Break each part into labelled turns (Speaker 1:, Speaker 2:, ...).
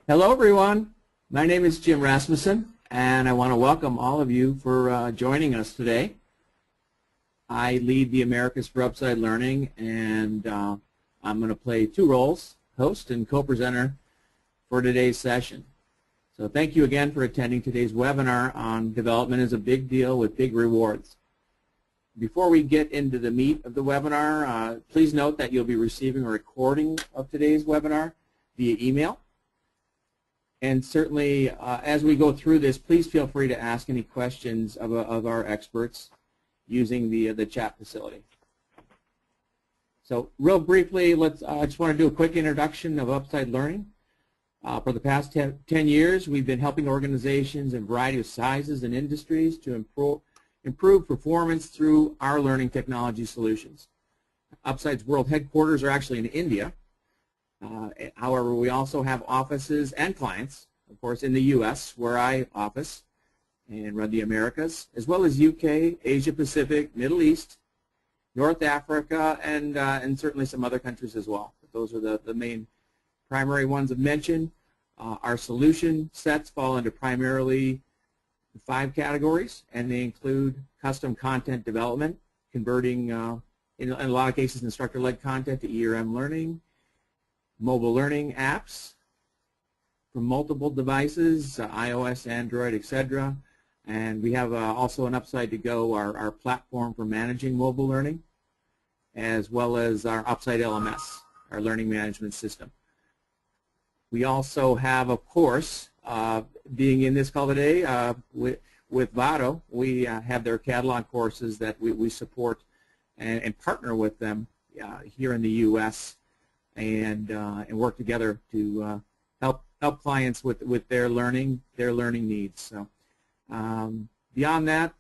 Speaker 1: Hello everyone, my name is Jim Rasmussen and I want to welcome all of you for joining us today. I lead the Americas for Upside Learning and I'm going to play two roles, host and co-presenter for today's session. So thank you again for attending today's webinar on Development is a Big Deal with Big Rewards. Before we get into the meat of the webinar, please note that you'll be receiving a recording of today's webinar via email. And certainly, as we go through this, please feel free to ask any questions of our experts using the chat facility. So real briefly, I just want to do a quick introduction of Upside Learning. For the past 10 years, we've been helping organizations in a variety of sizes and industries to improve performance through our learning technology solutions. Upside's world headquarters are actually in India. However, we also have offices and clients, of course, in the U.S., where I office and run the Americas, as well as UK, Asia Pacific, Middle East, North Africa, and certainly some other countries as well. But those are the main primary ones I've mentioned. Our solution sets fall into primarily 5 categories, and they include custom content development, converting, in a lot of cases, instructor-led content to ERM learning, mobile learning apps from multiple devices, iOS, Android, etc. And we have also an Upside to Go, our platform for managing mobile learning, as well as our Upside LMS, our learning management system. We also have, of course, being in this call today, with Vado, we have their catalog courses that we support and partner with them here in the U.S. and work together to help clients with their learning needs. So beyond that,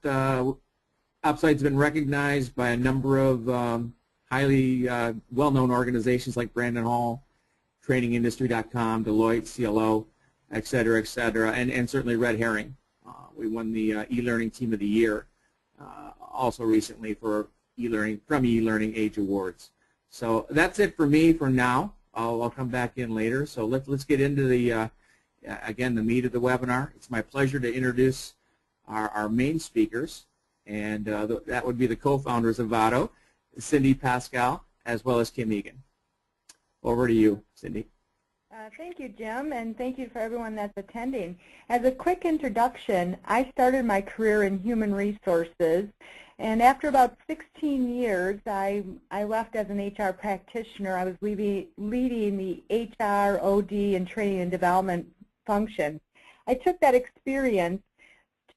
Speaker 1: Upside's been recognized by a number of highly well-known organizations like Brandon Hall, TrainingIndustry.com, Deloitte, CLO, et cetera, and certainly Red Herring. We won the e-learning team of the year also recently for from e-learning Age Awards. So that's it for me for now. I'll come back in later. So let's get into the again, the meat of the webinar. It's my pleasure to introduce our main speakers, and that would be the co-founders of Vado, Cindy Pascal, as well as Kim Egan. Over to you, Cindy.
Speaker 2: Thank you, Jim, and thank you for everyone that's attending. As a quick introduction, I started my career in human resources, and after about 16 years, I left as an HR practitioner. I was leading the HR, OD, and training and development function. I took that experience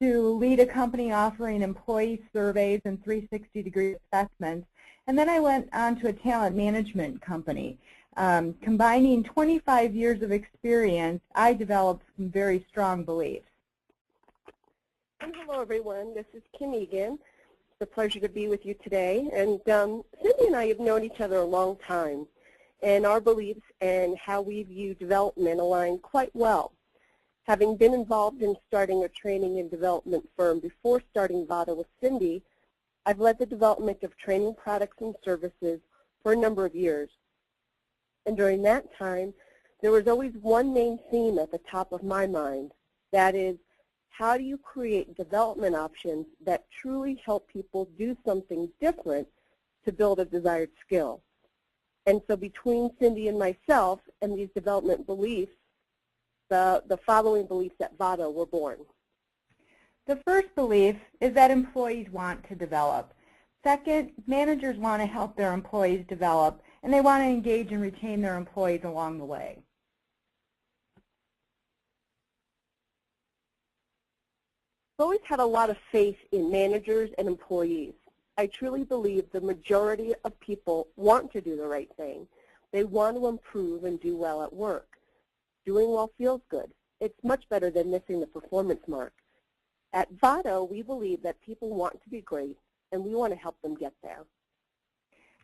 Speaker 2: to lead a company offering employee surveys and 360-degree assessments, and then I went on to a talent management company. Combining 25 years of experience, I developed some very strong beliefs.
Speaker 3: And hello, everyone. This is Kim Egan. It's a pleasure to be with you today. And Cindy and I have known each other a long time, and our beliefs and how we view development align quite well. Having been involved in starting a training and development firm before starting Vado with Cindy, I've led the development of training products and services for a number of years. And during that time, there was always one main theme at the top of my mind. That is, how do you create development options that truly help people do something different to build a desired skill? And so between Cindy and myself and these development beliefs, the following beliefs at Vado were born.
Speaker 2: The first belief is that employees want to develop. Second, managers want to help their employees develop, and they want to engage and retain their employees along the way.
Speaker 3: I've always had a lot of faith in managers and employees. I truly believe the majority of people want to do the right thing. They want to improve and do well at work. Doing well feels good. It's much better than missing the performance mark. At Vado, we believe that people want to be great, and we want to help them get there.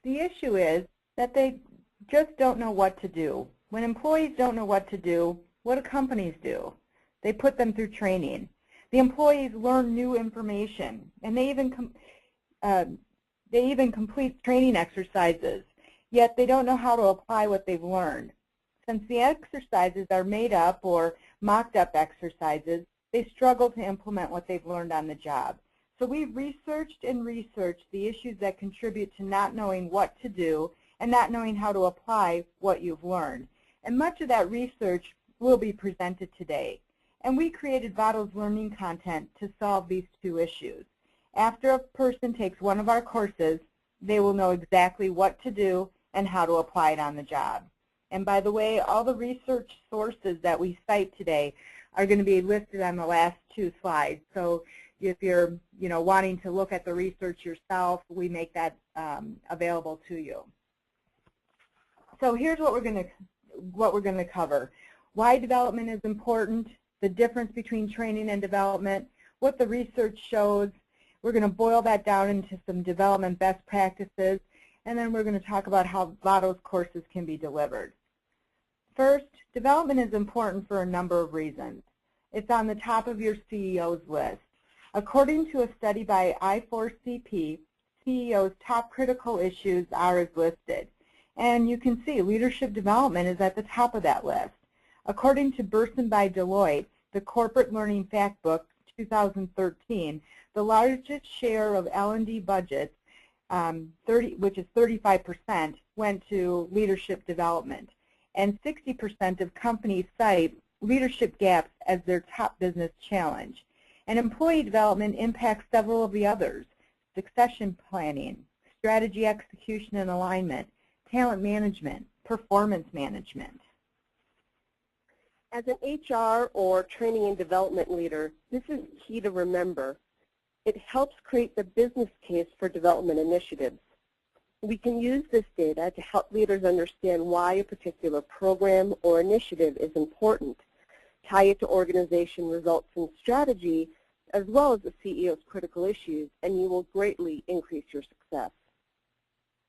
Speaker 2: The issue is that they just don't know what to do. When employees don't know what to do, what do companies do? They put them through training. The employees learn new information, and they even complete training exercises, yet they don't know how to apply what they've learned. Since the exercises are made up or mocked up exercises, they struggle to implement what they've learned on the job. So we've researched and researched the issues that contribute to not knowing what to do and not knowing how to apply what you've learned. And much of that research will be presented today. And we created Vado's learning content to solve these two issues. After a person takes one of our courses, they will know exactly what to do and how to apply it on the job. And by the way, all the research sources that we cite today are going to be listed on the last two slides. So if you're wanting to look at the research yourself, we make that available to you. So here's what we're going to cover. Why development is important, the difference between training and development, what the research shows. We're going to boil that down into some development best practices, and then we're going to talk about how Vado's courses can be delivered. First, development is important for a number of reasons. It's on the top of your CEO's list. According to a study by I4CP, CEO's top critical issues are as listed. And you can see leadership development is at the top of that list. According to Burson by Deloitte, the Corporate Learning Factbook 2013, the largest share of L&D budgets, which is 35%, went to leadership development. And 60% of companies cite leadership gaps as their top business challenge. And employee development impacts several of the others: succession planning, strategy execution and alignment, talent management, performance management.
Speaker 3: As an HR or training and development leader, this is key to remember. It helps create the business case for development initiatives. We can use this data to help leaders understand why a particular program or initiative is important, tie it to organization results and strategy, as well as the CEO's critical issues, and you will greatly increase your success.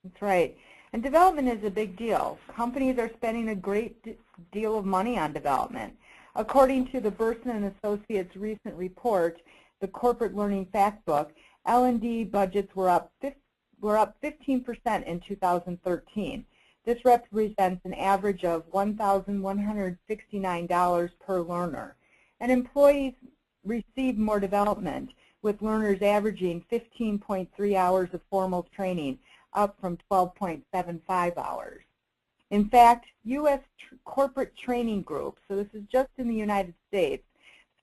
Speaker 2: That's right. And development is a big deal. Companies are spending a great deal of money on development. According to the Burson and Associates recent report, the Corporate Learning Factbook, L&D budgets were up 15% in 2013. This represents an average of $1,169 per learner. And employees receive more development, with learners averaging 15.3 hours of formal training, up from 12.75 hours. In fact, U.S. corporate training groups, so this is just in the United States,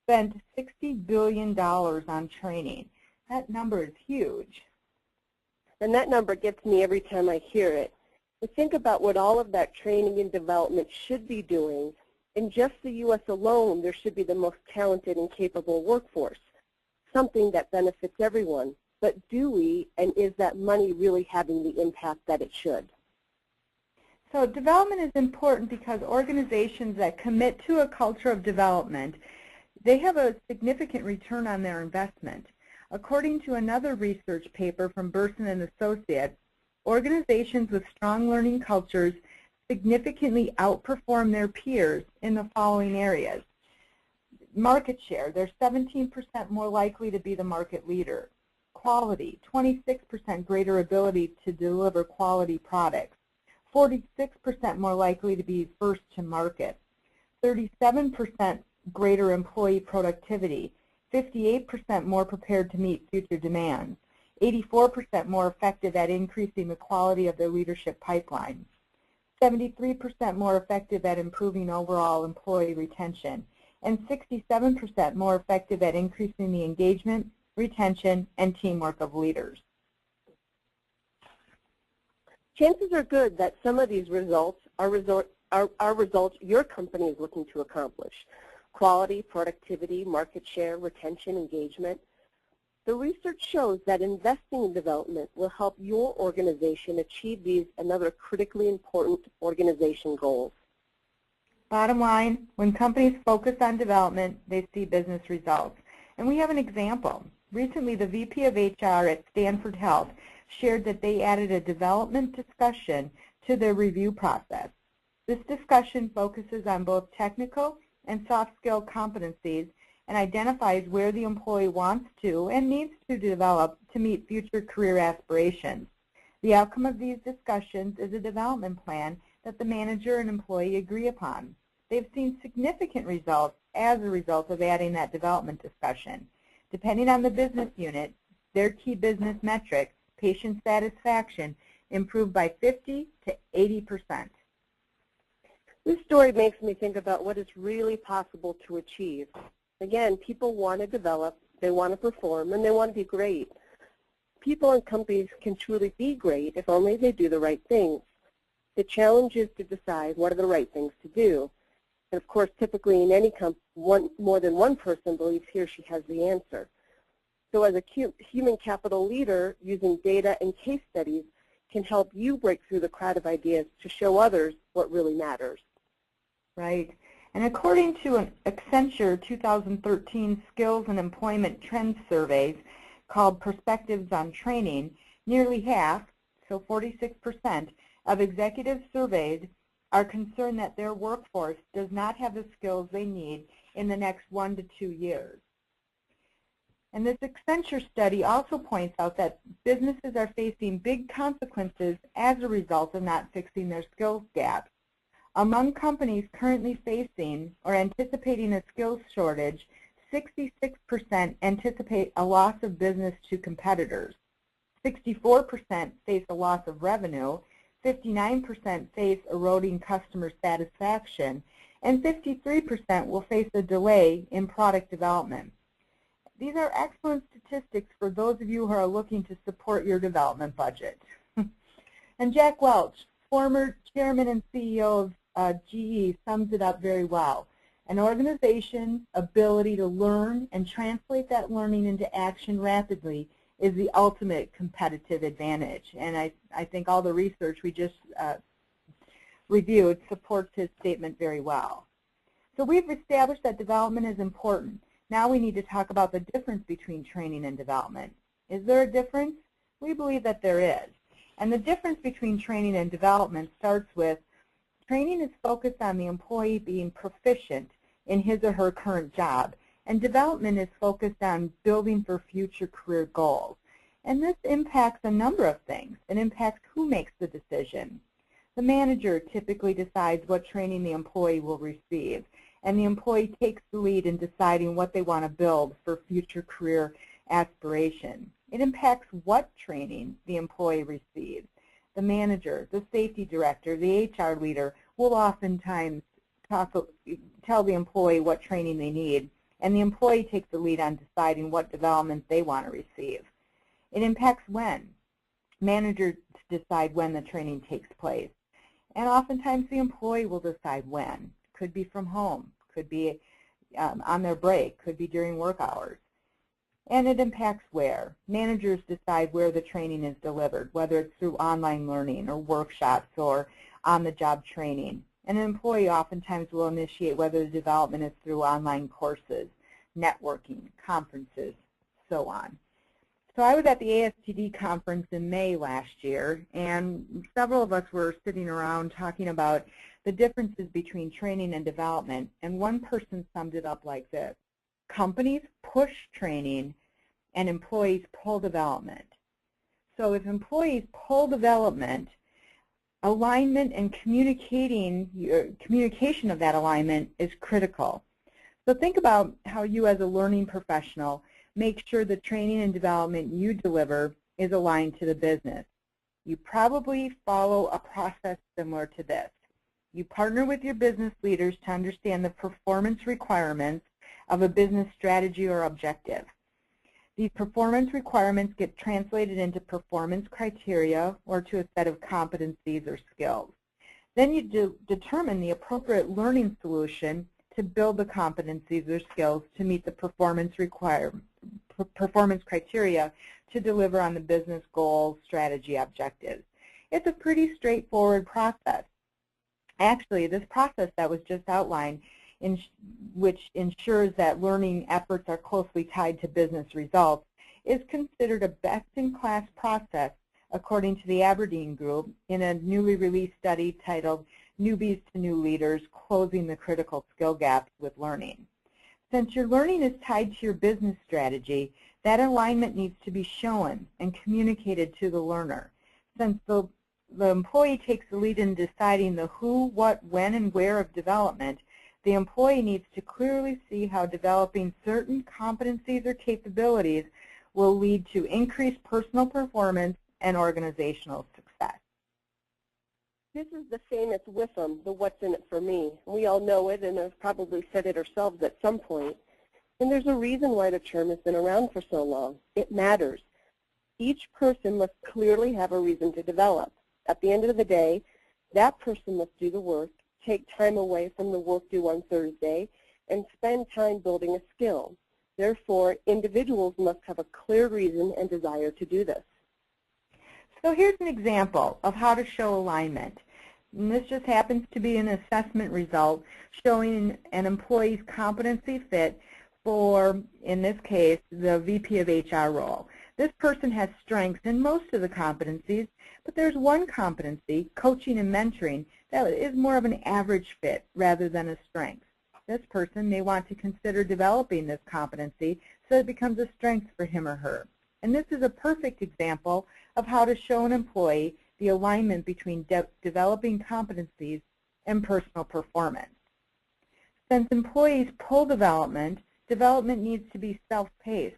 Speaker 2: spent $60 billion on training. That number is huge.
Speaker 3: And that number gets me every time I hear it. To think about what all of that training and development should be doing. In just the U.S. alone, there should be the most talented and capable workforce, something that benefits everyone. But do we, and is that money really having the impact that it should?
Speaker 2: So development is important because organizations that commit to a culture of development, they have a significant return on their investment. According to another research paper from Burson and Associates, organizations with strong learning cultures significantly outperform their peers in the following areas. Market share, they're 17% more likely to be the market leader. Quality, 26% greater ability to deliver quality products. 46% more likely to be first to market. 37% greater employee productivity. 58% more prepared to meet future demands. 84% more effective at increasing the quality of their leadership pipeline. 73% more effective at improving overall employee retention. And 67% more effective at increasing the engagement, retention, and teamwork of leaders.
Speaker 3: Chances are good that some of these results are results your company is looking to accomplish. Quality, productivity, market share, retention, engagement. The research shows that investing in development will help your organization achieve these and other critically important organization goals.
Speaker 2: Bottom line, when companies focus on development, they see business results. And we have an example. Recently, the VP of HR at Stanford Health shared that they added a development discussion to their review process. This discussion focuses on both technical and soft skill competencies and identifies where the employee wants to and needs to develop to meet future career aspirations. The outcome of these discussions is a development plan that the manager and employee agree upon. They've seen significant results as a result of adding that development discussion. Depending on the business unit, their key business metric, patient satisfaction, improved by 50 to 80%.
Speaker 3: This story makes me think about what is really possible to achieve. Again, people want to develop, they want to perform, and they want to be great. People and companies can truly be great if only they do the right things. The challenge is to decide what are the right things to do. And of course, typically in any company, more than one person believes he or she has the answer. So as a human capital leader, using data and case studies can help you break through the crowd of ideas to show others what really matters.
Speaker 2: Right. And according to an Accenture 2013 Skills and Employment Trends Surveys called Perspectives on Training, nearly half, so 46%, of executives surveyed are concerned that their workforce does not have the skills they need in the next 1 to 2 years. And this Accenture study also points out that businesses are facing big consequences as a result of not fixing their skills gap. Among companies currently facing or anticipating a skills shortage, 66% anticipate a loss of business to competitors. 64% face a loss of revenue, 59% face eroding customer satisfaction, and 53% will face a delay in product development. These are excellent statistics for those of you who are looking to support your development budget. And Jack Welch, former chairman and CEO of GE, sums it up very well. An organization's ability to learn and translate that learning into action rapidly is the ultimate competitive advantage. And I think all the research we just reviewed supports his statement very well. So we've established that development is important. Now we need to talk about the difference between training and development. Is there a difference? We believe that there is. And the difference between training and development starts with training is focused on the employee being proficient in his or her current job, and development is focused on building for future career goals. And this impacts a number of things. It impacts who makes the decision. The manager typically decides what training the employee will receive, and the employee takes the lead in deciding what they want to build for future career aspiration. It impacts what training the employee receives. The manager, the safety director, the HR leader will oftentimes tell the employee what training they need, and the employee takes the lead on deciding what development they want to receive. It impacts when. Managers decide when the training takes place, and oftentimes the employee will decide when. Could be from home, could be on their break, could be during work hours. And it impacts where. Managers decide where the training is delivered, whether it's through online learning or workshops or on-the-job training. And an employee oftentimes will initiate whether the development is through online courses, networking, conferences, so on. So I was at the ASTD conference in May last year, and several of us were sitting around talking about the differences between training and development, and one person summed it up like this: companies push training and employees pull development. So if employees pull development, alignment and communication of that alignment is critical. So think about how you as a learning professional make sure the training and development you deliver is aligned to the business. You probably follow a process similar to this. You partner with your business leaders to understand the performance requirements of a business strategy or objective. These performance requirements get translated into performance criteria or to a set of competencies or skills. Then you determine the appropriate learning solution to build the competencies or skills to meet the performance criteria to deliver on the business goals, strategy, objectives. It's a pretty straightforward process. Actually, this process that was just outlined, which ensures that learning efforts are closely tied to business results, is considered a best-in-class process according to the Aberdeen Group in a newly released study titled Newbies to New Leaders, Closing the Critical Skill Gaps with Learning. Since your learning is tied to your business strategy, that alignment needs to be shown and communicated to the learner. Since the the employee takes the lead in deciding the who, what, when, and where of development, the employee needs to clearly see how developing certain competencies or capabilities will lead to increased personal performance and organizational success.
Speaker 3: This is the famous WIFM, the what's in it for me. We all know it and have probably said it ourselves at some point. And there's a reason why the term has been around for so long. It matters. Each person must clearly have a reason to develop. At the end of the day, that person must do the work, take time away from the work due on Thursday, and spend time building a skill. Therefore, individuals must have a clear reason and desire to do this.
Speaker 2: So here's an example of how to show alignment. And this just happens to be an assessment result showing an employee's competency fit for, in this case, the VP of HR role. This person has strengths in most of the competencies, but there's one competency, coaching and mentoring, that is more of an average fit rather than a strength. This person may want to consider developing this competency so it becomes a strength for him or her. And this is a perfect example of how to show an employee the alignment between developing competencies and personal performance. Since employees pull development, development needs to be self-paced,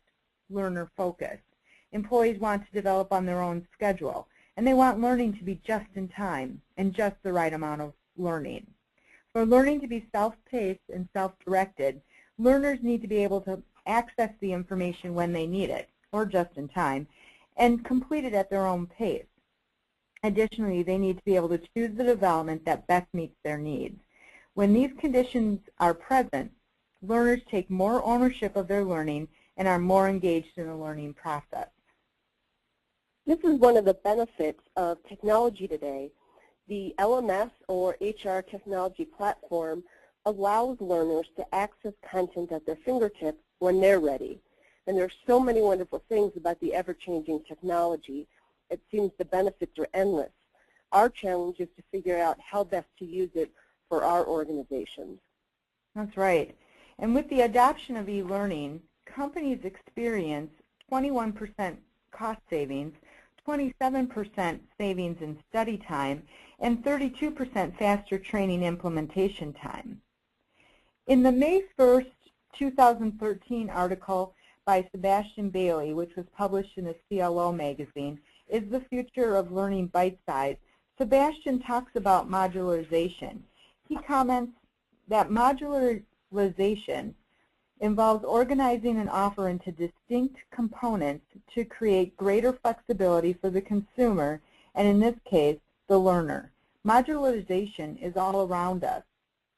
Speaker 2: learner-focused. Employees want to develop on their own schedule, and they want learning to be just in time and just the right amount of learning. For learning to be self-paced and self-directed, learners need to be able to access the information when they need it, or just in time, and complete it at their own pace. Additionally, they need to be able to choose the development that best meets their needs. When these conditions are present, learners take more ownership of their learning and are more engaged in the learning process.
Speaker 3: This is one of the benefits of technology today. The LMS or HR technology platform allows learners to access content at their fingertips when they're ready. And there's so many wonderful things about the ever-changing technology. It seems the benefits are endless. Our challenge is to figure out how best to use it for our organizations.
Speaker 2: That's right. And with the adoption of e-learning, companies experience 21% cost savings, 27% savings in study time, and 32% faster training implementation time. In the May 1st, 2013 article by Sebastian Bailey, which was published in the CLO magazine, Is the Future of Learning Bite-Sized?, Sebastian talks about modularization. He comments that modularization involves organizing an offer into distinct components to create greater flexibility for the consumer, and in this case, the learner. Modularization is all around us.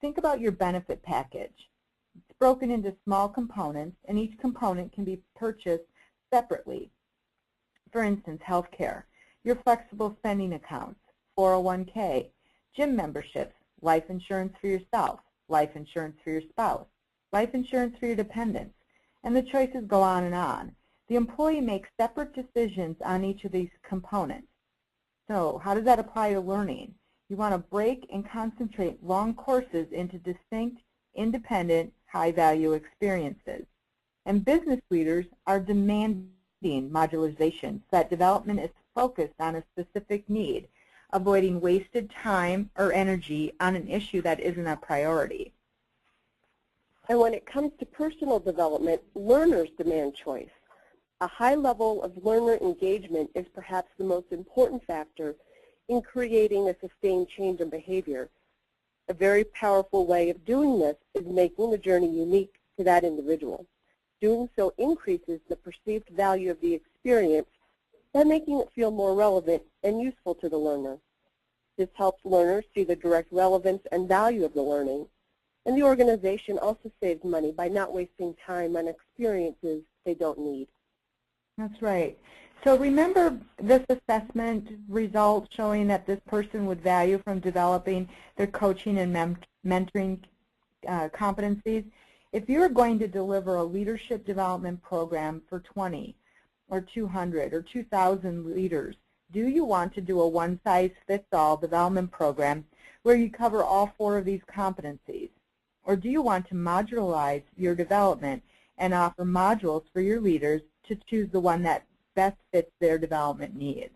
Speaker 2: Think about your benefit package. It's broken into small components, and each component can be purchased separately. For instance, healthcare, your flexible spending accounts, 401k, gym memberships, life insurance for yourself, life insurance for your spouse, life insurance for your dependents, and the choices go on and on. The employee makes separate decisions on each of these components. So how does that apply to learning? You want to break and concentrate long courses into distinct, independent, high-value experiences. And business leaders are demanding modularization so that development is focused on a specific need, avoiding wasted time or energy on an issue that isn't a priority.
Speaker 3: And when it comes to personal development, learners demand choice. A high level of learner engagement is perhaps the most important factor in creating a sustained change in behavior. A very powerful way of doing this is making the journey unique to that individual. Doing so increases the perceived value of the experience by making it feel more relevant and useful to the learner. This helps learners see the direct relevance and value of the learning. And the organization also saves money by not wasting time on experiences they don't need.
Speaker 2: That's right. So remember this assessment result showing that this person would value from developing their coaching and mentoring competencies? If you're going to deliver a leadership development program for 20 or 200 or 2,000 leaders, do you want to do a one-size-fits-all development program where you cover all 4 of these competencies? Or do you want to modularize your development and offer modules for your leaders to choose the one that best fits their development needs?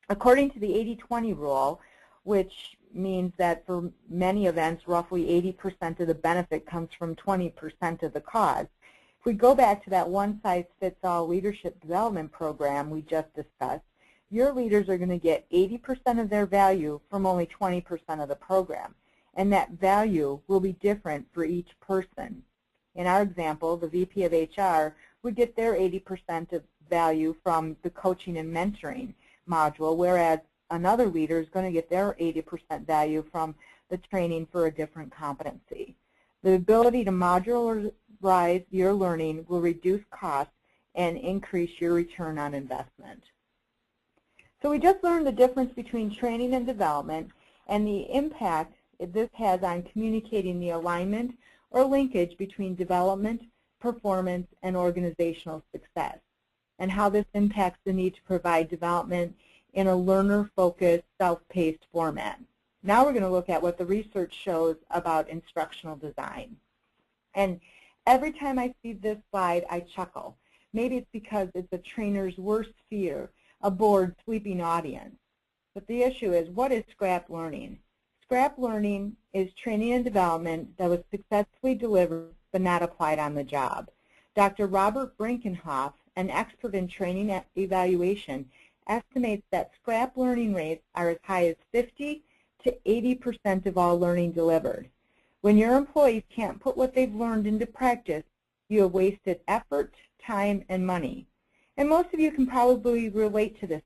Speaker 2: According to the 80-20 rule, which means that for many events, roughly 80% of the benefit comes from 20% of the cost. If we go back to that one-size-fits-all leadership development program we just discussed, your leaders are going to get 80% of their value from only 20% of the program. And that value will be different for each person. In our example, the VP of HR would get their 80% of value from the coaching and mentoring module, whereas another leader is going to get their 80% value from the training for a different competency. The ability to modularize your learning will reduce costs and increase your return on investment. So we just learned the difference between training and development and the impact this has on communicating the alignment or linkage between development, performance, and organizational success, and how this impacts the need to provide development in a learner-focused, self-paced format. Now we're going to look at what the research shows about instructional design. And every time I see this slide, I chuckle. Maybe it's because it's a trainer's worst fear, a bored, sleeping audience. But the issue is, what is scrap learning? Scrap learning is training and development that was successfully delivered but not applied on the job. Dr. Robert Brinkenhoff, an expert in training evaluation, estimates that scrap learning rates are as high as 50 to 80% of all learning delivered. When your employees can't put what they've learned into practice, you have wasted effort, time, and money. And most of you can probably relate to this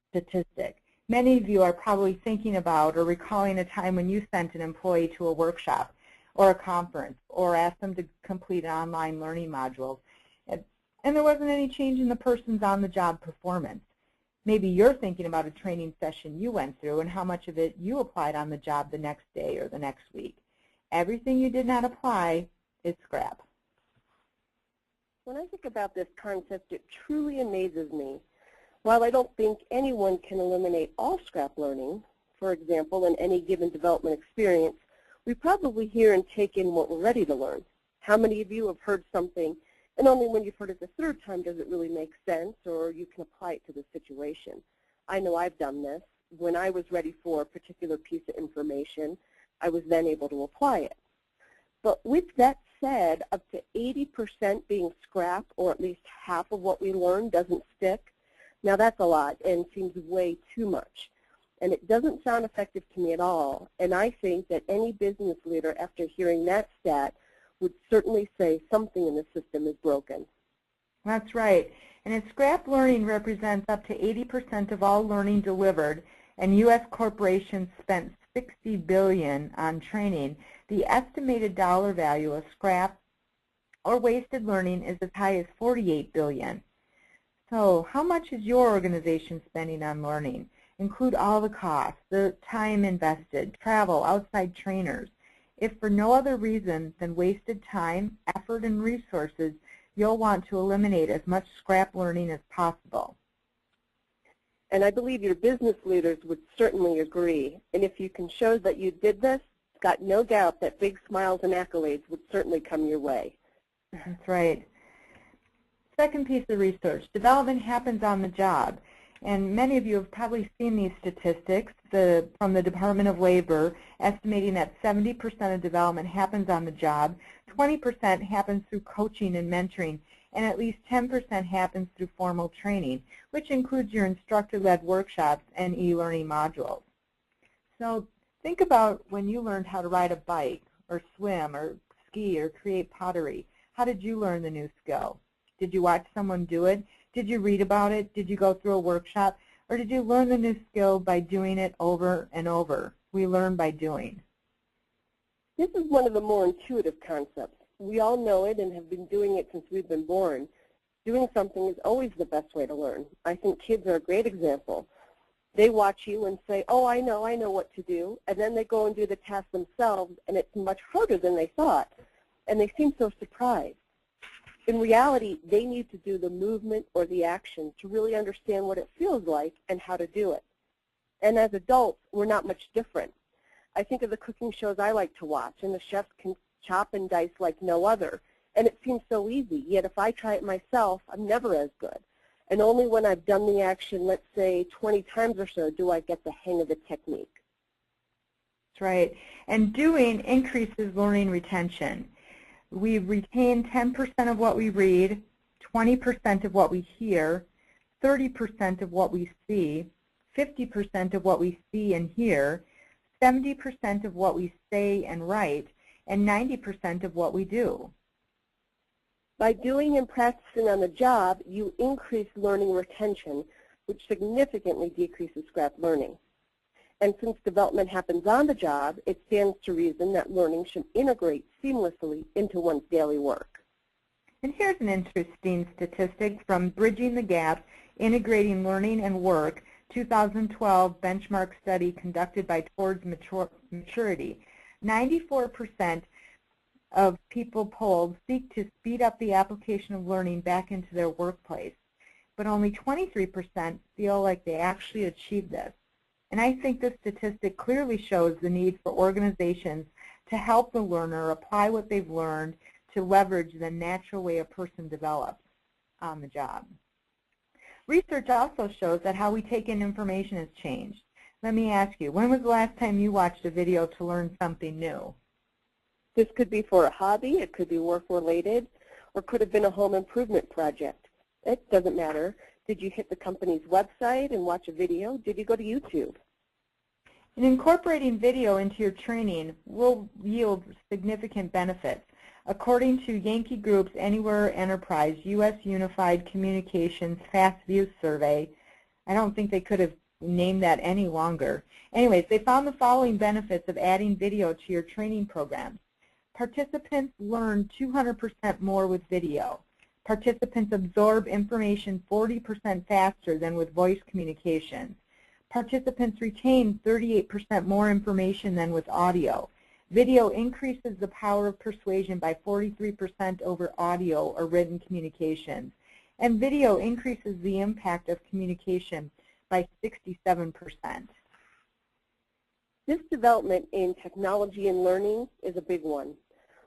Speaker 2: statistic. Many of you are probably thinking about or recalling a time when you sent an employee to a workshop or a conference or asked them to complete an online learning module, and there wasn't any change in the person's on-the-job performance. Maybe you're thinking about a training session you went through and how much of it you applied on the job the next day or the next week. Everything you did not apply is scrap.
Speaker 3: When I think about this concept, it truly amazes me. While I don't think anyone can eliminate all scrap learning, for example, in any given development experience, we probably hear and take in what we're ready to learn. How many of you have heard something, and only when you've heard it the third time does it really make sense, or you can apply it to the situation? I know I've done this. When I was ready for a particular piece of information, I was then able to apply it. But with that said, up to 80% being scrap, or at least half of what we learn doesn't stick, now that's a lot and seems way too much. And it doesn't sound effective to me at all. And I think that any business leader, after hearing that stat, would certainly say something in the system is broken.
Speaker 2: That's right. And if scrap learning represents up to 80% of all learning delivered, and U.S. corporations spent $60 billion on training, the estimated dollar value of scrap or wasted learning is as high as $48 billion. So how much is your organization spending on learning? Include all the costs, the time invested, travel, outside trainers. If for no other reason than wasted time, effort, and resources, you'll want to eliminate as much scrap learning as possible.
Speaker 3: And I believe your business leaders would certainly agree. And if you can show that you did this, got no doubt that big smiles and accolades would certainly come your way.
Speaker 2: That's right. Second piece of research, development happens on the job. And many of you have probably seen these statistics from the Department of Labor, estimating that 70% of development happens on the job, 20% happens through coaching and mentoring, and at least 10% happens through formal training, which includes your instructor-led workshops and e-learning modules. So think about when you learned how to ride a bike or swim or ski or create pottery. How did you learn the new skill? Did you watch someone do it? Did you read about it? Did you go through a workshop? Or did you learn the new skill by doing it over and over? We learn by doing.
Speaker 3: This is one of the more intuitive concepts. We all know it and have been doing it since we've been born. Doing something is always the best way to learn. I think kids are a great example. They watch you and say, oh, I know what to do, and then they go and do the task themselves, and it's much harder than they thought, and they seem so surprised. In reality, they need to do the movement or the action to really understand what it feels like and how to do it. And as adults, we're not much different. I think of the cooking shows I like to watch, and the chefs can chop and dice like no other, and it seems so easy, yet if I try it myself, I'm never as good. And only when I've done the action, let's say 20 times or so, do I get the hang of the technique.
Speaker 2: That's right. And doing increases learning retention. We retain 10% of what we read, 20% of what we hear, 30% of what we see, 50% of what we see and hear, 70% of what we say and write, and 90% of what we do.
Speaker 3: By doing and practicing on the job, you increase learning retention, which significantly decreases scrap learning. And since development happens on the job, it stands to reason that learning should integrate seamlessly into one's daily work.
Speaker 2: And here's an interesting statistic from Bridging the Gap, Integrating Learning and Work, 2012 benchmark study conducted by Towards Maturity. 94% of people polled seek to speed up the application of learning back into their workplace, but only 23% feel like they actually achieved this. And I think this statistic clearly shows the need for organizations to help the learner apply what they've learned to leverage the natural way a person develops on the job. Research also shows that how we take in information has changed. Let me ask you, when was the last time you watched a video to learn something new?
Speaker 3: This could be for a hobby, it could be work-related, or could have been a home improvement project. It doesn't matter. Did you hit the company's website and watch a video? Did you go to YouTube?
Speaker 2: And incorporating video into your training will yield significant benefits. According to Yankee Group's Anywhere Enterprise U.S. Unified Communications Fast View Survey, I don't think they could have named that any longer. Anyways, they found the following benefits of adding video to your training programs. Participants learn 200% more with video. Participants absorb information 40% faster than with voice communication. Participants retain 38% more information than with audio. Video increases the power of persuasion by 43% over audio or written communications. And video increases the impact of communication by 67%.
Speaker 3: This development in technology and learning is a big one.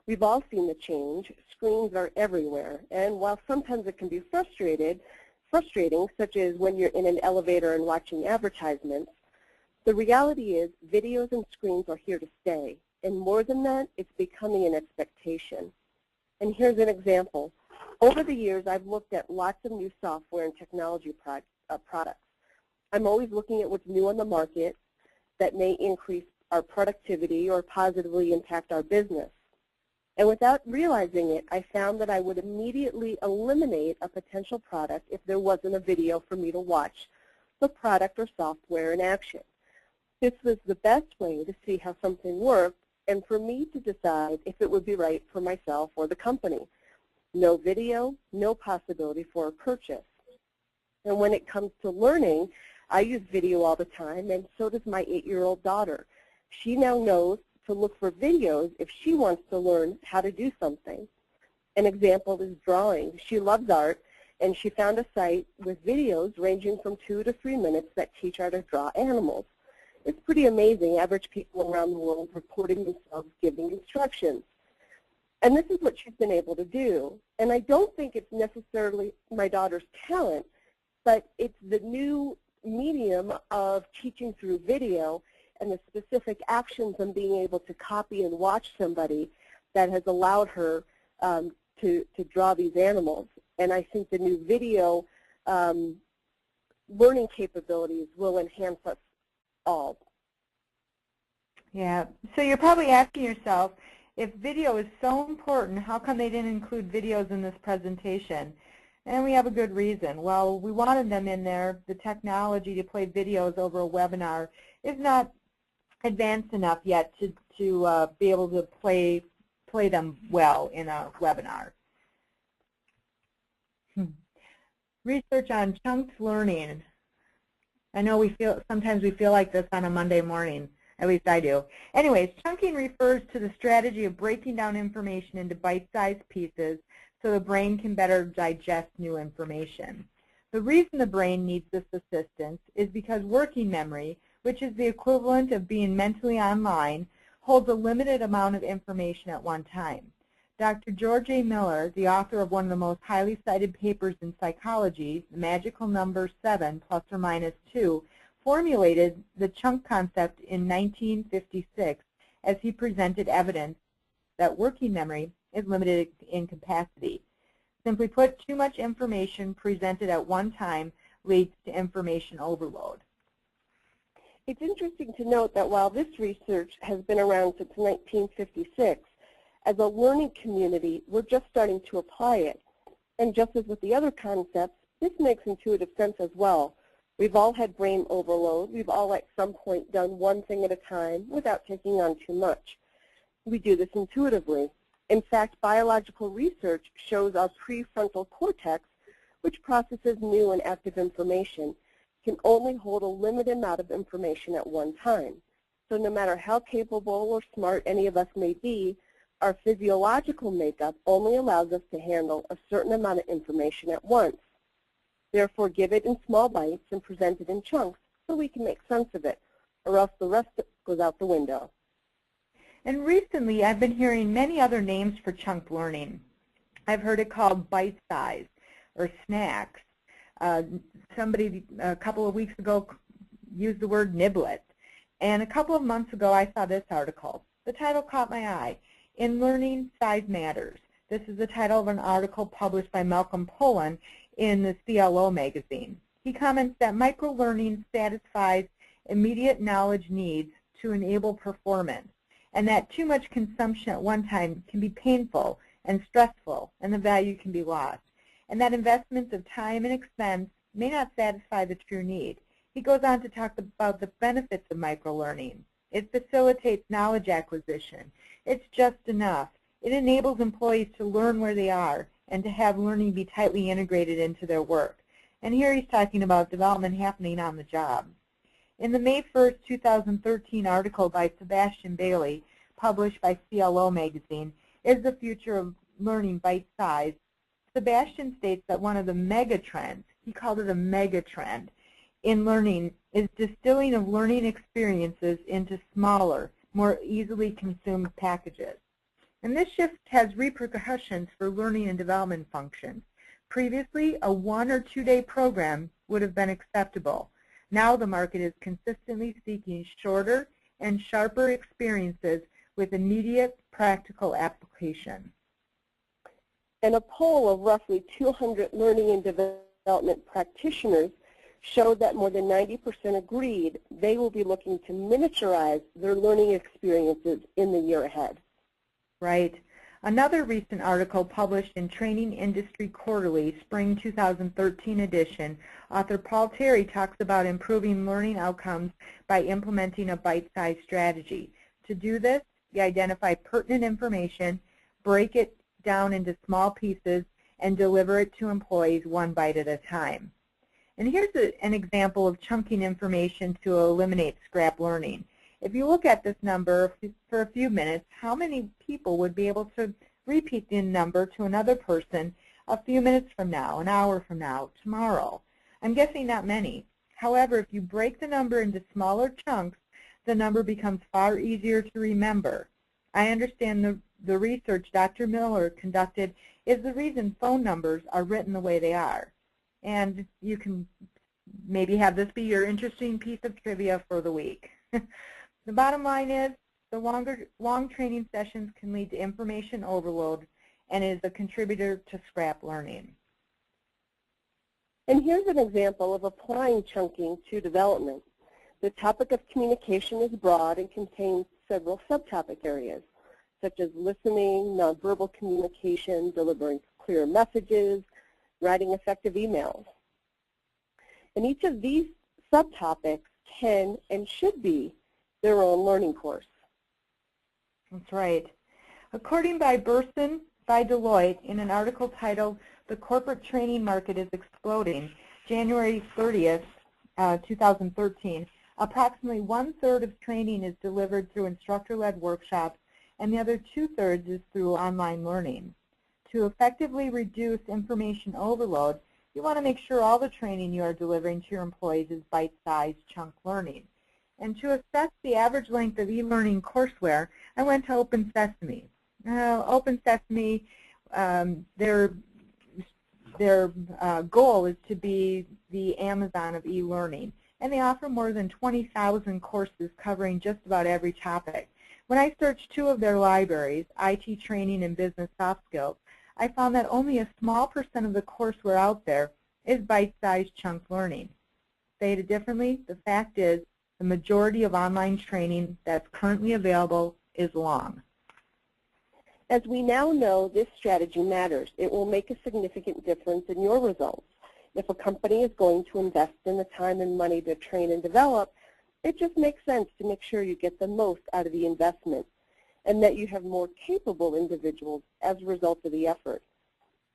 Speaker 3: We've all seen the change. Screens are everywhere, and while sometimes it can be frustrating, such as when you're in an elevator and watching advertisements, the reality is videos and screens are here to stay, and more than that, it's becoming an expectation. And here's an example. Over the years, I've looked at lots of new software and technology products. I'm always looking at what's new on the market that may increase our productivity or positively impact our business. And without realizing it, I found that I would immediately eliminate a potential product if there wasn't a video for me to watch the product or software in action. This was the best way to see how something worked and for me to decide if it would be right for myself or the company. No video, no possibility for a purchase. And when it comes to learning, I use video all the time, and so does my 8-year-old daughter. She now knows to look for videos if she wants to learn how to do something. An example is drawing. She loves art, and she found a site with videos ranging from 2 to 3 minutes that teach her to draw animals. It's pretty amazing, average people around the world reporting themselves giving instructions. And this is what she's been able to do. And I don't think it's necessarily my daughter's talent, but it's the new medium of teaching through video and the specific actions and being able to copy and watch somebody that has allowed her to draw these animals. And I think the new video learning capabilities will enhance us all.
Speaker 2: Yeah, so you're probably asking yourself, if video is so important, how come they didn't include videos in this presentation? And we have a good reason. Well, we wanted them in there. The technology to play videos over a webinar is not advanced enough yet to be able to play them well in a webinar. Research on chunked learning. I know sometimes we feel like this on a Monday morning. At least I do. Anyways, chunking refers to the strategy of breaking down information into bite-sized pieces so the brain can better digest new information. The reason the brain needs this assistance is because working memory, which is the equivalent of being mentally online, holds a limited amount of information at one time. Dr. George A. Miller, the author of one of the most highly cited papers in psychology, the magical number 7 plus or minus 2, formulated the chunk concept in 1956 as he presented evidence that working memory is limited in capacity. Simply put, too much information presented at one time leads to information overload.
Speaker 3: It's interesting to note that while this research has been around since 1956, as a learning community, we're just starting to apply it. And just as with the other concepts, this makes intuitive sense as well. We've all had brain overload. We've all at some point done one thing at a time without taking on too much. We do this intuitively. In fact, biological research shows our prefrontal cortex, which processes new and active information, can only hold a limited amount of information at one time. So no matter how capable or smart any of us may be, our physiological makeup only allows us to handle a certain amount of information at once. Therefore, give it in small bites and present it in chunks so we can make sense of it, or else the rest goes out the window.
Speaker 2: And recently, I've been hearing many other names for chunk learning. I've heard it called bite size or snacks. Somebody a couple of weeks ago used the word niblet. And a couple of months ago, I saw this article. The title caught my eye. In Learning, Size Matters. This is the title of an article published by Malcolm Pullen in the CLO magazine. He comments that microlearning satisfies immediate knowledge needs to enable performance, and that too much consumption at one time can be painful and stressful, and the value can be lost, and that investments of time and expense may not satisfy the true need. He goes on to talk about the benefits of microlearning. It facilitates knowledge acquisition. It's just enough. It enables employees to learn where they are and to have learning be tightly integrated into their work. And here he's talking about development happening on the job. In the May 1st, 2013 article by Sebastian Bailey, published by CLO magazine, Is the Future of Learning Bite-Sized? Sebastian states that one of the mega trends, he called it a mega trend, in learning is distilling of learning experiences into smaller, more easily consumed packages. And this shift has repercussions for learning and development functions. Previously, a 1 or 2 day program would have been acceptable. Now the market is consistently seeking shorter and sharper experiences with immediate practical application.
Speaker 3: And a poll of roughly 200 learning and development practitioners showed that more than 90% agreed they will be looking to miniaturize their learning experiences in the year ahead.
Speaker 2: Right. Another recent article published in Training Industry Quarterly, Spring 2013 edition, author Paul Terry talks about improving learning outcomes by implementing a bite-sized strategy. To do this, you identify pertinent information, break it down into small pieces, and deliver it to employees one bite at a time. And here's an example of chunking information to eliminate scrap learning. If you look at this number for a few minutes, how many people would be able to repeat the number to another person a few minutes from now, an hour from now, tomorrow? I'm guessing not many. However, if you break the number into smaller chunks, the number becomes far easier to remember. I understand the research Dr. Miller conducted is the reason phone numbers are written the way they are. And you can maybe have this be your interesting piece of trivia for the week. The bottom line is the long training sessions can lead to information overload and is a contributor to scrap learning.
Speaker 3: And here's an example of applying chunking to development. The topic of communication is broad and contains several subtopic areas, such as listening, nonverbal communication, delivering clear messages, writing effective emails. And each of these subtopics can and should be their own learning course.
Speaker 2: That's right. According by Burson by Deloitte in an article titled The Corporate Training Market is Exploding, January 30th, 2013, approximately 1/3 of training is delivered through instructor-led workshops and the other 2/3 is through online learning. To effectively reduce information overload, you want to make sure all the training you are delivering to your employees is bite-sized chunk learning. And to assess the average length of e-learning courseware, I went to Open Sesame. Open Sesame, their goal is to be the Amazon of e-learning, and they offer more than 20,000 courses covering just about every topic. When I searched two of their libraries, IT Training and Business Soft Skills, I found that only a small percent of the courseware out there is bite-sized chunk learning. Stated differently, the fact is the majority of online training that's currently available is long.
Speaker 3: As we now know, this strategy matters. It will make a significant difference in your results. If a company is going to invest in the time and money to train and develop, it just makes sense to make sure you get the most out of the investment and that you have more capable individuals as a result of the effort.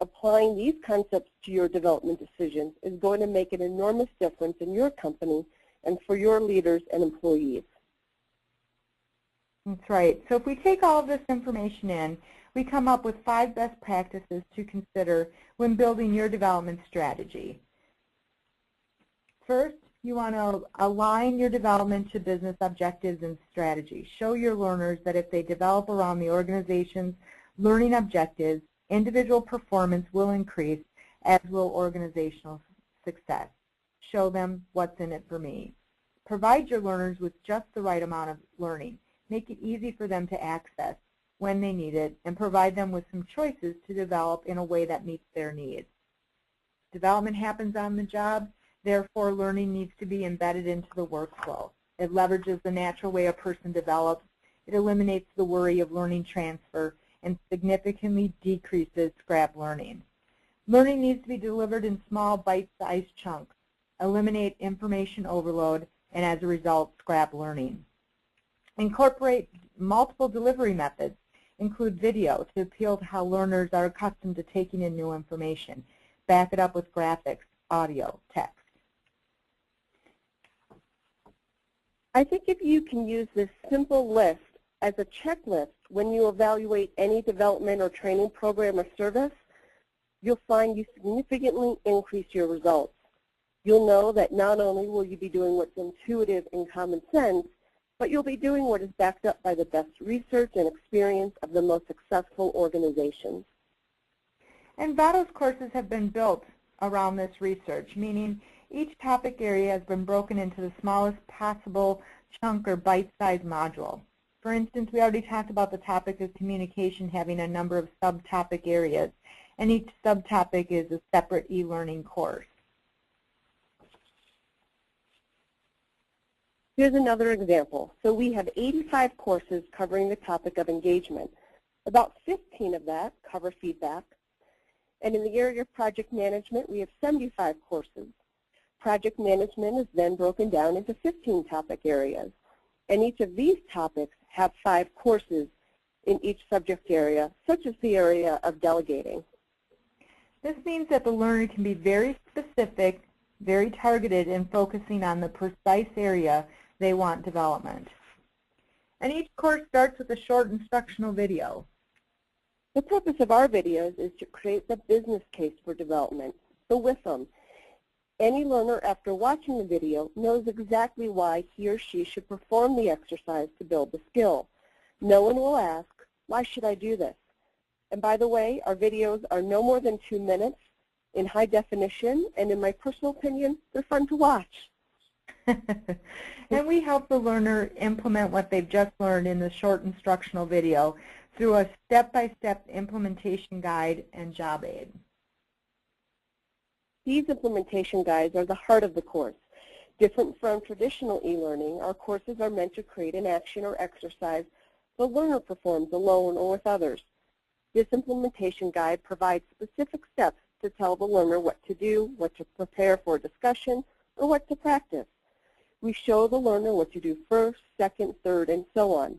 Speaker 3: Applying these concepts to your development decisions is going to make an enormous difference in your company and for your leaders and employees.
Speaker 2: That's right. So if we take all of this information in, we come up with 5 best practices to consider when building your development strategy. First, you want to align your development to business objectives and strategy. Show your learners that if they develop around the organization's learning objectives, individual performance will increase, as will organizational success. Show them what's in it for me. Provide your learners with just the right amount of learning. Make it easy for them to access when they need it, and provide them with some choices to develop in a way that meets their needs. Development happens on the job, therefore learning needs to be embedded into the workflow. It leverages the natural way a person develops, it eliminates the worry of learning transfer, and significantly decreases scrap learning. Learning needs to be delivered in small bite-sized chunks, eliminate information overload, and as a result, scrap learning. Incorporate multiple delivery methods. Include video to appeal to how learners are accustomed to taking in new information. Back it up with graphics, audio, text.
Speaker 3: I think if you can use this simple list as a checklist when you evaluate any development or training program or service, you'll find you significantly increase your results. You'll know that not only will you be doing what's intuitive and common sense, but you'll be doing what is backed up by the best research and experience of the most successful organizations.
Speaker 2: And Vado's courses have been built around this research, meaning each topic area has been broken into the smallest possible chunk or bite-sized module. For instance, we already talked about the topic of communication having a number of subtopic areas, and each subtopic is a separate e-learning course.
Speaker 3: Here's another example. So we have 85 courses covering the topic of engagement. About 15 of that cover feedback. And in the area of project management, we have 75 courses. Project management is then broken down into 15 topic areas. And each of these topics have 5 courses in each subject area, such as the area of delegating.
Speaker 2: This means that the learner can be very specific, very targeted in focusing on the precise area they want development. And each course starts with a short instructional video.
Speaker 3: The purpose of our videos is to create the business case for development. So with them, any learner after watching the video knows exactly why he or she should perform the exercise to build the skill. No one will ask, why should I do this? And by the way, our videos are no more than 2 minutes in high definition, and in my personal opinion, they're fun to watch.
Speaker 2: And we help the learner implement what they've just learned in the short instructional video through a step-by-step implementation guide and job aid.
Speaker 3: These implementation guides are the heart of the course. Different from traditional e-learning, our courses are meant to create an action or exercise the learner performs alone or with others. This implementation guide provides specific steps to tell the learner what to do, what to prepare for a discussion, or what to practice. We show the learner what to do first, second, third, and so on.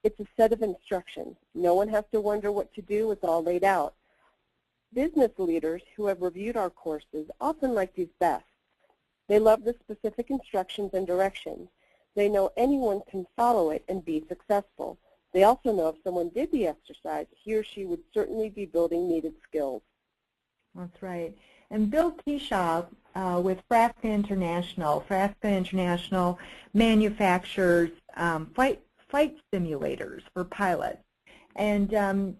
Speaker 3: It's a set of instructions. No one has to wonder what to do. It's all laid out. Business leaders who have reviewed our courses often like these best. They love the specific instructions and directions. They know anyone can follow it and be successful. They also know if someone did the exercise, he or she would certainly be building needed skills.
Speaker 2: That's right. And Bill Keeshaw with Frasca International. Frasca International manufactures flight simulators for pilots. And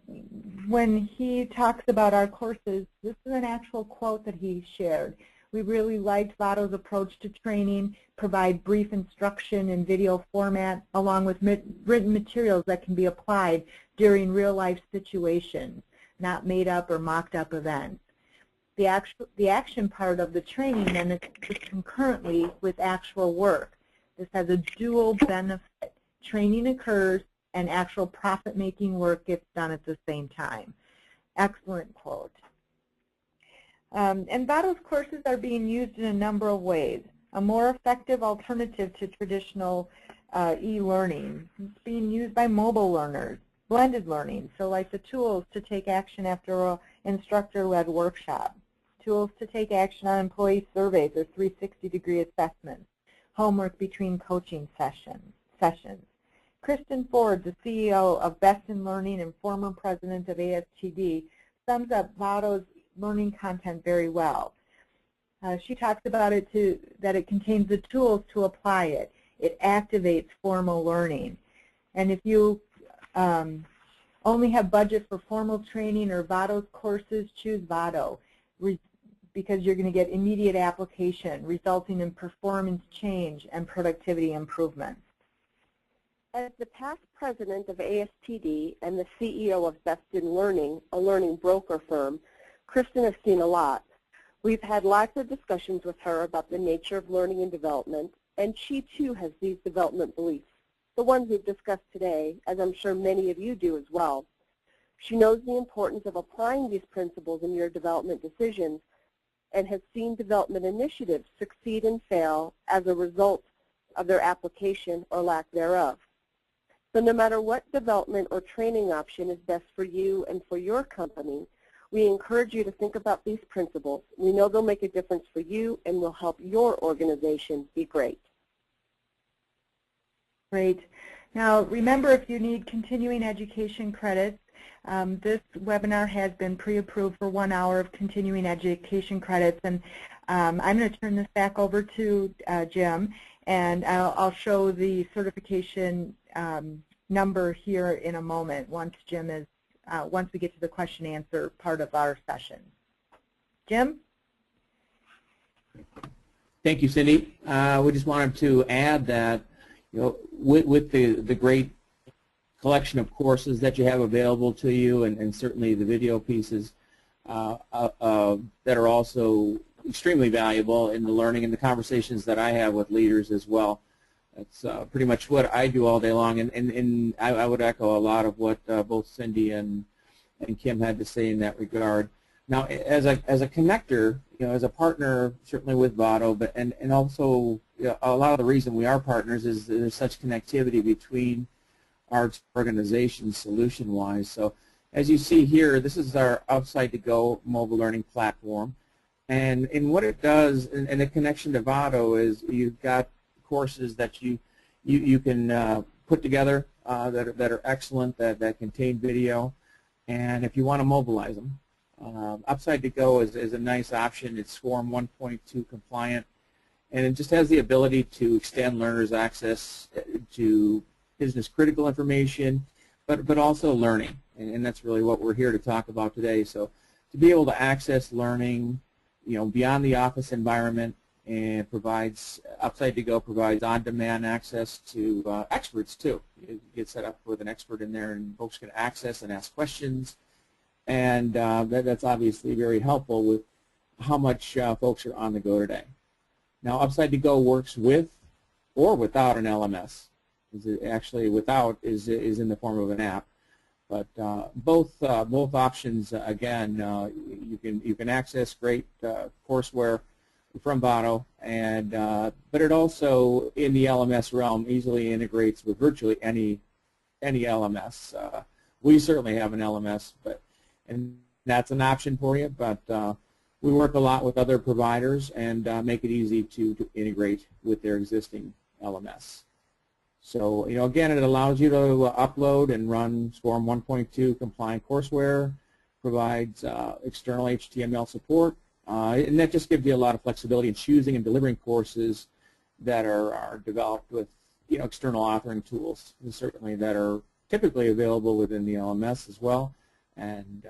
Speaker 2: when he talks about our courses, this is an actual quote that he shared. We really liked Vado's approach to training, provide brief instruction in video format along with written materials that can be applied during real-life situations, not made up or mocked up events. The action part of the training then is concurrently with actual work. This has a dual benefit. Training occurs and actual profit-making work gets done at the same time. Excellent quote. And Vado's courses are being used in a number of ways. A more effective alternative to traditional e-learning. It's being used by mobile learners, blended learning, so like the tools to take action after an instructor-led workshop, tools to take action on employee surveys or 360-degree assessments, homework between coaching sessions. Kristen Ford, the CEO of Best in Learning and former president of ASTD, sums up Vado's learning content very well. She talks about it that it contains the tools to apply it. It activates formal learning. And if you only have budget for formal training or Vado's courses, choose Vado because you're going to get immediate application, resulting in performance change and productivity improvements.
Speaker 3: As the past president of ASTD and the CEO of Best in Learning, a learning broker firm, Kristen has seen a lot. We've had lots of discussions with her about the nature of learning and development, and she too has these development beliefs, the ones we've discussed today, as I'm sure many of you do as well. She knows the importance of applying these principles in your development decisions and has seen development initiatives succeed and fail as a result of their application or lack thereof. So no matter what development or training option is best for you and for your company, we encourage you to think about these principles. We know they'll make a difference for you and will help your organization be great.
Speaker 2: Great. Now remember, if you need continuing education credits, this webinar has been pre-approved for 1 hour of continuing education credits, and I'm going to turn this back over to Jim, and I'll show the certification number here in a moment once Jim is once we get to the question and answer part of our session. Jim?
Speaker 1: Thank you, Cindy. We just wanted to add that, you know, with the great collection of courses that you have available to you, and certainly the video pieces that are also extremely valuable in the learning and the conversations that I have with leaders as well. That's pretty much what I do all day long, and I would echo a lot of what both Cindy and Kim had to say in that regard. Now, as a connector, you know, as a partner, certainly with Vado, but and also, you know, a lot of the reason we are partners is there's such connectivity between our organizations solution-wise. So, as you see here, this is our Upside-to-Go mobile learning platform, and what it does, and the connection to Vado is you've got courses that you can put together that are excellent, that contain video, and if you want to mobilize them, Upside-to-Go is a nice option. It's SCORM 1.2 compliant, and it just has the ability to extend learners' access to business critical information, but also learning, and that's really what we're here to talk about today. So to be able to access learning, you know, beyond the office environment, and provides Upside-to-Go provides on-demand access to experts too. You get set up with an expert in there, and folks can access and ask questions, and that's obviously very helpful with how much folks are on the go today. Now, Upside-to-Go works with or without an LMS. Actually, without is in the form of an app, but both options, again, you can access great courseware from Vado, and but it also, in the LMS realm, easily integrates with virtually any LMS. We certainly have an LMS, and that's an option for you, but we work a lot with other providers and make it easy to integrate with their existing LMS. So, you know, again, it allows you to upload and run SCORM 1.2 compliant courseware, provides external HTML support, and that just gives you a lot of flexibility in choosing and delivering courses that are developed with, you know, external authoring tools, and certainly that are typically available within the LMS as well, and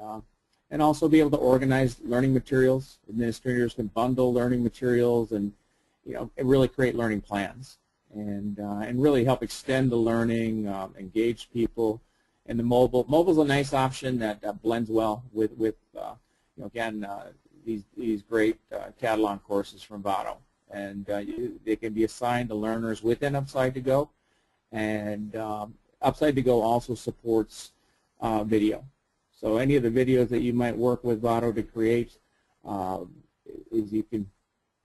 Speaker 1: also be able to organize learning materials. Administrators can bundle learning materials and and really create learning plans and really help extend the learning, engage people. And the mobile's a nice option that blends well with again these great catalog courses from Vado, and they can be assigned to learners within Upside to Go, and Upside to Go also supports video. So any of the videos that you might work with Vado to create, as you can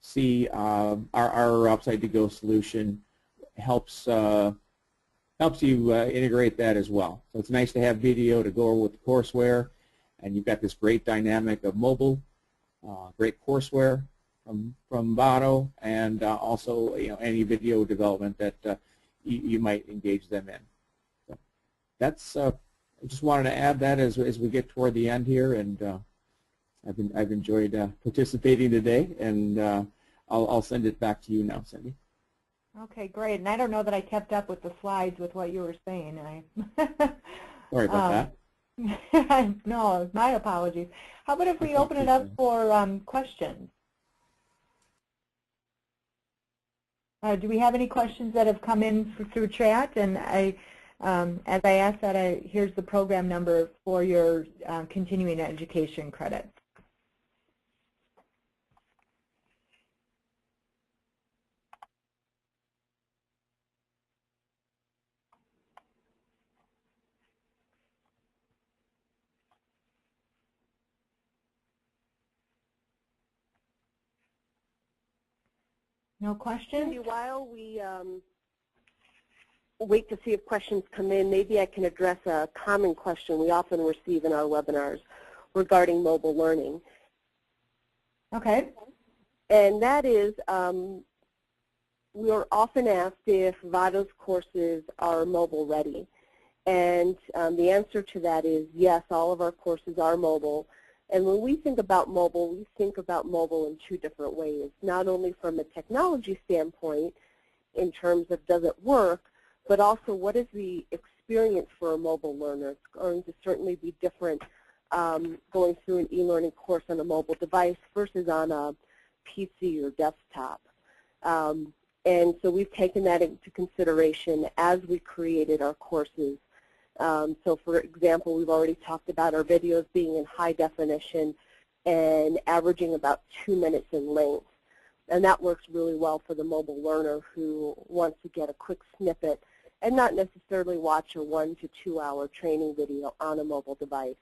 Speaker 1: see, our Upside to Go solution helps you integrate that as well. So it's nice to have video to go with the courseware, and you've got this great dynamic of mobile, great courseware from Vado, and also any video development that you might engage them in. So that's I just wanted to add that as we get toward the end here, and I've enjoyed participating today, and I'll send it back to you now, Cindy.
Speaker 2: Okay, great. And I don't know that I kept up with the slides with what you were saying.
Speaker 1: Sorry about
Speaker 2: that. No, my apologies. How about if we open it up for questions? Do we have any questions that have come in through chat? And as I asked that, here's the program number for your continuing education credits. No questions?
Speaker 3: While we wait to see if questions come in, maybe I can address a common question we often receive in our webinars regarding mobile learning.
Speaker 2: Okay.
Speaker 3: And that is, we are often asked if Vado's courses are mobile ready. And the answer to that is yes, all of our courses are mobile. And when we think about mobile, we think about mobile in two different ways, not only from a technology standpoint in terms of does it work, but also what is the experience for a mobile learner. It's going to certainly be different going through an e-learning course on a mobile device versus on a PC or desktop. And so we've taken that into consideration as we created our courses. So for example, we've already talked about our videos being in high definition and averaging about 2 minutes in length. And that works really well for the mobile learner who wants to get a quick snippet and not necessarily watch a 1 to 2 hour training video on a mobile device.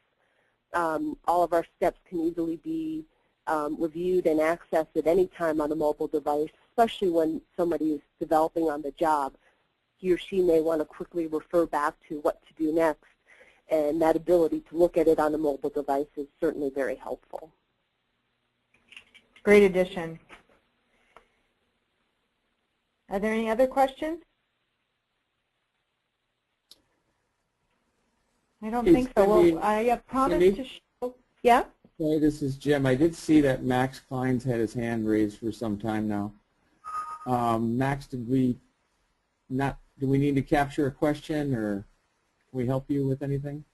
Speaker 3: All of our steps can easily be reviewed and accessed at any time on a mobile device, especially when somebody is developing on the job. He or she may want to quickly refer back to what to do next, and that ability to look at it on a mobile device is certainly very helpful.
Speaker 2: Great addition. Are there any other questions? I don't think so. Well, I promised to show. Yeah?
Speaker 1: Hey, this is Jim. I did see that Max Klein's had his hand raised for some time now. Max, do we need to capture a question, or can we help you with anything?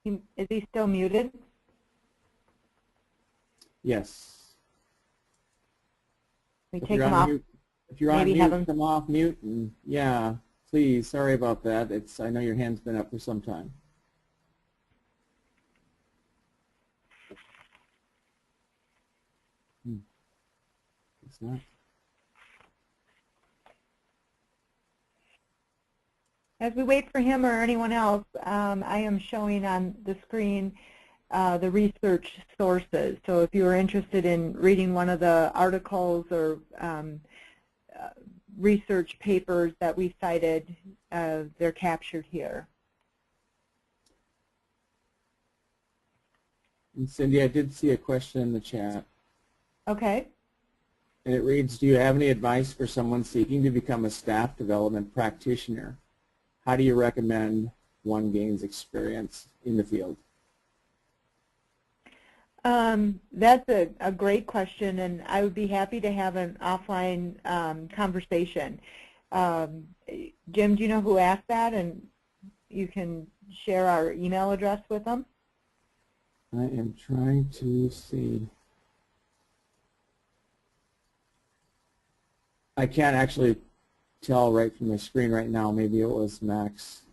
Speaker 2: Is he still muted?
Speaker 1: Yes.
Speaker 2: We take him off.
Speaker 1: If you're on mute, come off mute. And yeah, please. Sorry about that. I know your hand's been up for some time. It's not.
Speaker 2: As we wait for him or anyone else, I am showing on the screen the research sources. So if you are interested in reading one of the articles or research papers that we cited, they're captured here.
Speaker 1: And Cindy, I did see a question in the chat.
Speaker 2: Okay.
Speaker 1: And it reads, do you have any advice for someone seeking to become a staff development practitioner? How do you recommend one gains experience in the field?
Speaker 2: That's a great question, and I would be happy to have an offline conversation. Jim, do you know who asked that? And you can share our email address with them.
Speaker 1: I am trying to see. I can't actually tell right from my screen right now. Maybe it was Max.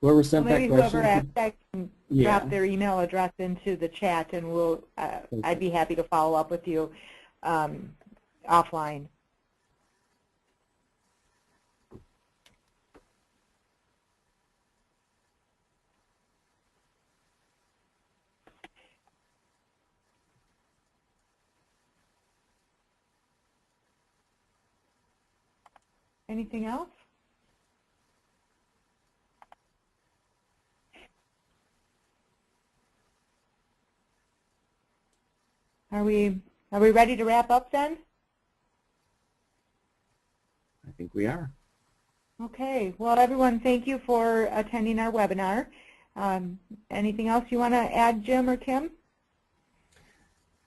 Speaker 1: Whoever sent that
Speaker 2: Maybe
Speaker 1: question.
Speaker 2: whoever asked that can drop their email address into the chat, and we'll. I'd be happy to follow up with you offline. Anything else? Are we ready to wrap up then?
Speaker 1: I think we are.
Speaker 2: Okay. Well, everyone, thank you for attending our webinar. Anything else you want to add, Jim or Kim?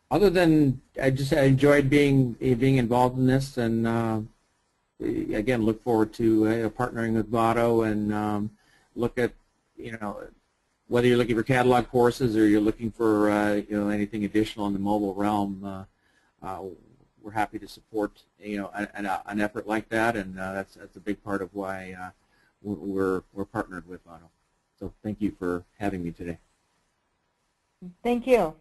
Speaker 1: Other than I enjoyed being involved in this, and again, look forward to partnering with Vado and look at, whether you're looking for catalog courses or you're looking for anything additional in the mobile realm. We're happy to support an effort like that, and that's a big part of why we're partnered with Vado. So thank you for having me today.
Speaker 2: Thank you.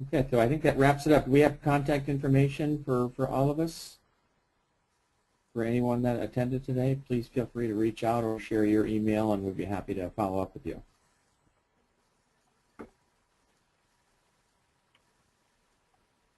Speaker 1: Okay, so I think that wraps it up. We have contact information for all of us. For anyone that attended today, please feel free to reach out or share your email, and we'd be happy to follow up with you.